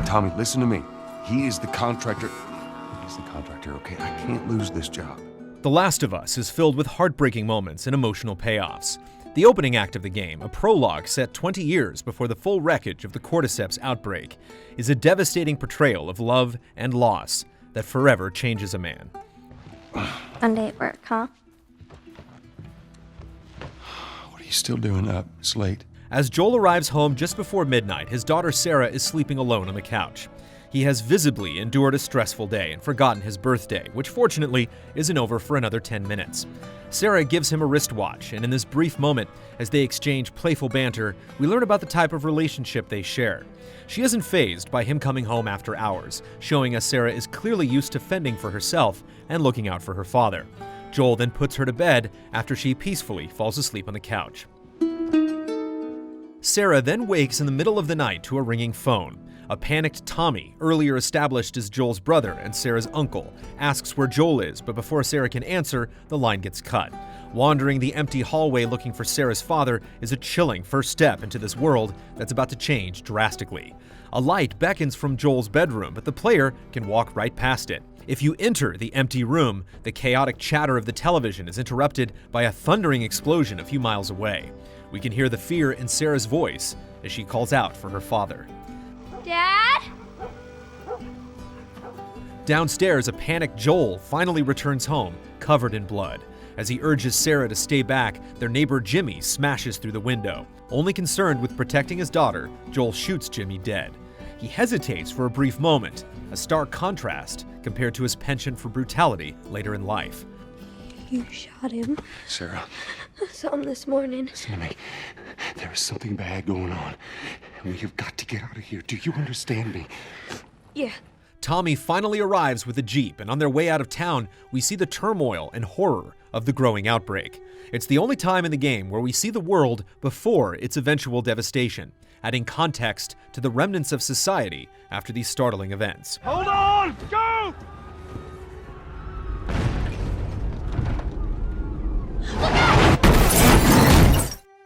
Tommy, listen to me. He is the contractor. He's the contractor, okay? I can't lose this job. The Last of Us is filled with heartbreaking moments and emotional payoffs. The opening act of the game, a prologue set 20 years before the full wreckage of the cordyceps outbreak, is a devastating portrayal of love and loss that forever changes a man. Monday at work, huh? What are you still doing up? It's late. As Joel arrives home just before midnight, his daughter Sarah is sleeping alone on the couch. He has visibly endured a stressful day and forgotten his birthday, which fortunately isn't over for another 10 minutes. Sarah gives him a wristwatch, and in this brief moment, as they exchange playful banter, we learn about the type of relationship they share. She isn't fazed by him coming home after hours, showing us Sarah is clearly used to fending for herself and looking out for her father. Joel then puts her to bed after she peacefully falls asleep on the couch. Sarah then wakes in the middle of the night to a ringing phone. A panicked Tommy, earlier established as Joel's brother and Sarah's uncle, asks where Joel is, but before Sarah can answer, the line gets cut. Wandering the empty hallway looking for Sarah's father is a chilling first step into this world that's about to change drastically. A light beckons from Joel's bedroom, but the player can walk right past it. If you enter the empty room, the chaotic chatter of the television is interrupted by a thundering explosion a few miles away. We can hear the fear in Sarah's voice as she calls out for her father. Dad? Downstairs, a panicked Joel finally returns home, covered in blood. As he urges Sarah to stay back, their neighbor Jimmy smashes through the window. Only concerned with protecting his daughter, Joel shoots Jimmy dead. He hesitates for a brief moment, a stark contrast compared to his penchant for brutality later in life. You shot him. Sarah. I saw him this morning. Listen to me. There is something bad going on. We have got to get out of here. Do you understand me? Yeah. Tommy finally arrives with a Jeep, and on their way out of town, we see the turmoil and horror of the growing outbreak. It's the only time in the game where we see the world before its eventual devastation, adding context to the remnants of society after these startling events. Hold on! Go!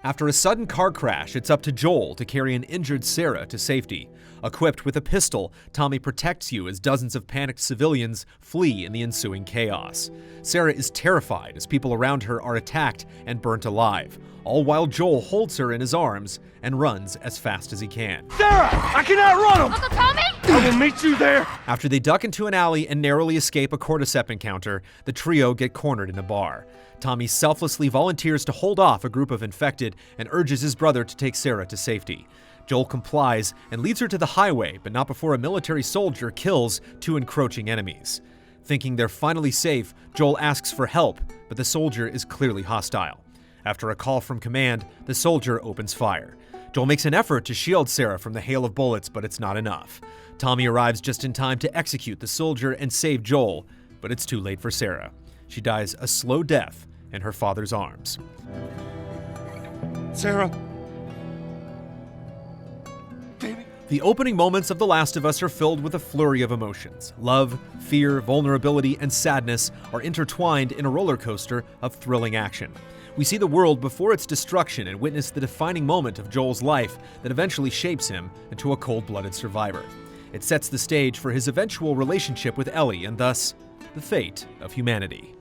After a sudden car crash, it's up to Joel to carry an injured Sarah to safety. Equipped with a pistol, Tommy protects you as dozens of panicked civilians flee in the ensuing chaos. Sarah is terrified as people around her are attacked and burnt alive, all while Joel holds her in his arms and runs as fast as he can. Sarah! I cannot run him! Uncle Tommy? I will meet you there! After they duck into an alley and narrowly escape a cordyceps encounter, the trio get cornered in a bar. Tommy selflessly volunteers to hold off a group of infected and urges his brother to take Sarah to safety. Joel complies and leads her to the highway, but not before a military soldier kills two encroaching enemies. Thinking they're finally safe, Joel asks for help, but the soldier is clearly hostile. After a call from command, the soldier opens fire. Joel makes an effort to shield Sarah from the hail of bullets, but it's not enough. Tommy arrives just in time to execute the soldier and save Joel, but it's too late for Sarah. She dies a slow death in her father's arms. Sarah. The opening moments of The Last of Us are filled with a flurry of emotions. Love, fear, vulnerability, and sadness are intertwined in a roller coaster of thrilling action. We see the world before its destruction and witness the defining moment of Joel's life that eventually shapes him into a cold-blooded survivor. It sets the stage for his eventual relationship with Ellie and thus, the fate of humanity.